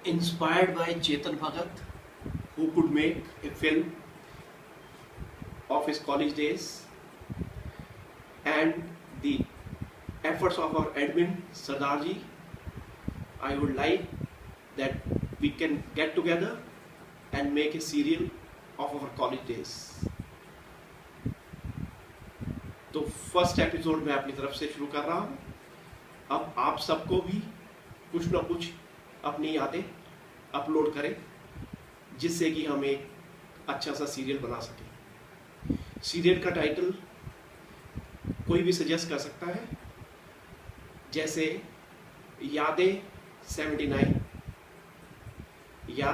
inspired by Chetan Bhagat, who could make a film of his college days, and the efforts of our admin Sardarji, I would like that we can get together and make a serial of our college days. तो first episode मैं अपनी तरफ से शुरू कर रहा हूँ। अब आप सबको भी कुछ ना कुछ अपनी यादें अपलोड करें, जिससे कि हम एक अच्छा सा सीरियल बना सकें। सीरियल का टाइटल कोई भी सजेस्ट कर सकता है, जैसे यादें 79 या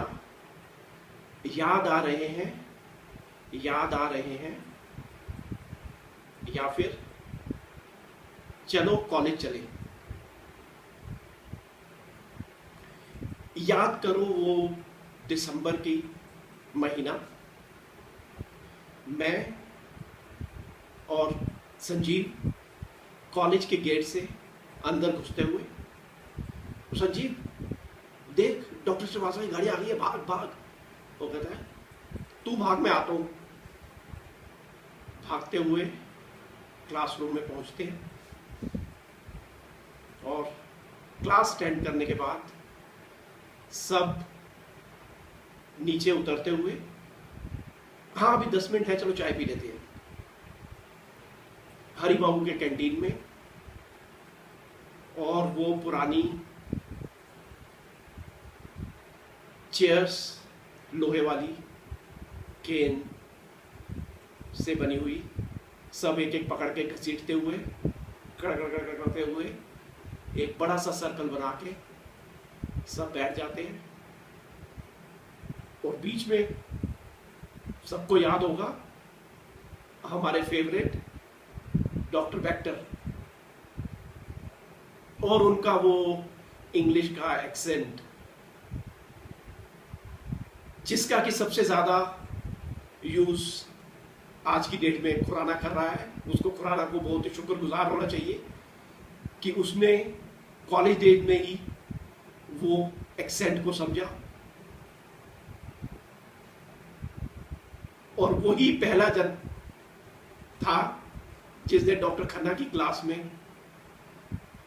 याद आ रहे हैं, याद आ रहे हैं, या फिर चलो कॉलेज चले। याद करो वो दिसंबर की महीना, मैं और संजीव कॉलेज के गेट से अंदर घुसते हुए, संजीव देख डॉक्टर श्रीवास्तव की गाड़ी आ गई है, भाग भाग। वो कहता है तू भाग, मैं आता हूं। भागते हुए क्लासरूम में पहुंचते हैं और क्लास अटेंड करने के बाद सब नीचे उतरते हुए, हाँ अभी 10 मिनट है, चलो चाय पी लेते हैं, हरि बाबू के कैंटीन में। और वो पुरानी चेयर्स, लोहे वाली केन से बनी हुई, सब एक एक पकड़ के घसीटते हुए, करते हुए एक बड़ा सा सर्कल बना के सब बैठ जाते हैं। और बीच में सबको याद होगा हमारे फेवरेट डॉक्टर बैक्टर और उनका वो इंग्लिश का एक्सेंट, जिसका कि सबसे ज्यादा यूज आज की डेट में खुराना कर रहा है। उसको खुराना को बहुत ही शुक्रगुजार होना चाहिए कि उसने कॉलेज डेज में ही वो एक्सेंट को समझा, और वही पहला जन था जिसने डॉक्टर खन्ना की क्लास में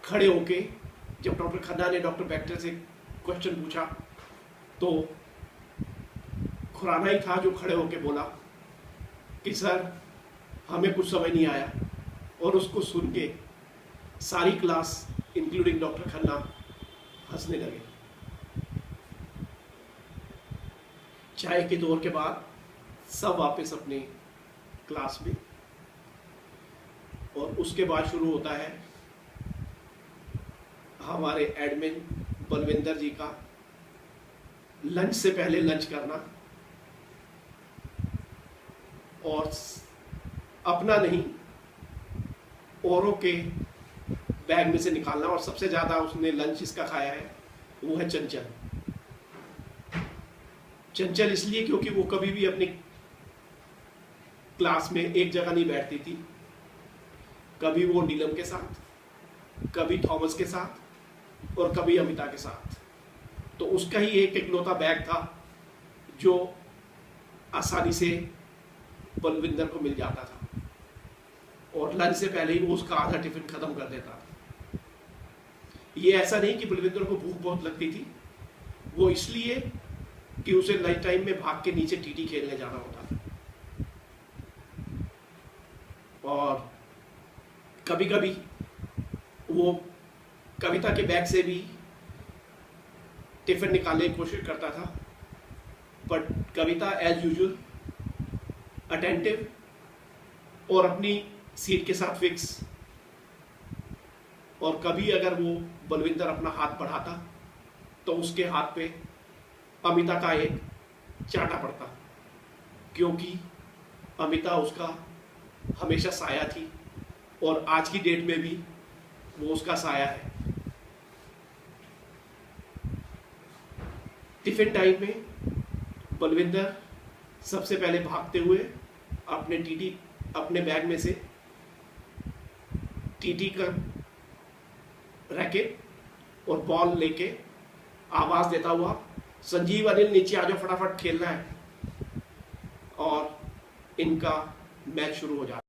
खड़े होके, जब डॉक्टर खन्ना ने डॉक्टर बैक्टर से क्वेश्चन पूछा तो खुराना ही था जो खड़े होके बोला कि सर हमें कुछ समझ नहीं आया, और उसको सुन के सारी क्लास इंक्लूडिंग डॉक्टर खन्ना हंसने लगे। चाय के दौर के बाद सब वापस अपने क्लास में, और उसके बाद शुरू होता है हमारे एडमिन बलविंदर जी का लंच से पहले लंच करना, और अपना नहीं औरों के बैग में से निकालना। और सबसे ज्यादा उसने लंच इसका खाया है वो है चंचल। चंचल इसलिए क्योंकि वो कभी भी अपनी क्लास में एक जगह नहीं बैठती थी, कभी वो नीलम के साथ, कभी थॉमस के साथ, और कभी अमिता के साथ। तो उसका ही एक इकलौता बैग था जो आसानी से बलविंदर को मिल जाता था, और लंच से पहले ही वो उसका आधा टिफिन खत्म कर देता था। ये ऐसा नहीं कि बलविंदर को भूख बहुत लगती थी, वो इसलिए कि उसे लंच टाइम में भाग के नीचे टीटी खेलने जाना होता था। और कभी कभी वो कविता के बैग से भी टिफिन निकालने की कोशिश करता था, but Kavita as usual attentive और अपनी सीट के साथ फिक्स। और कभी अगर वो बलविंदर अपना हाथ बढ़ाता तो उसके हाथ पे अमिता का एक चांटा पड़ता, क्योंकि अमिता उसका हमेशा साया थी, और आज की डेट में भी वो उसका साया है। टिफिन टाइम में बलविंदर सबसे पहले भागते हुए अपने बैग में से टीटी का रैकेट और बॉल लेके आवाज देता हुआ संजीव अनिल नीचे आ जाओ, फटाफट खेलना है और इनका मैच शुरू हो जाता है।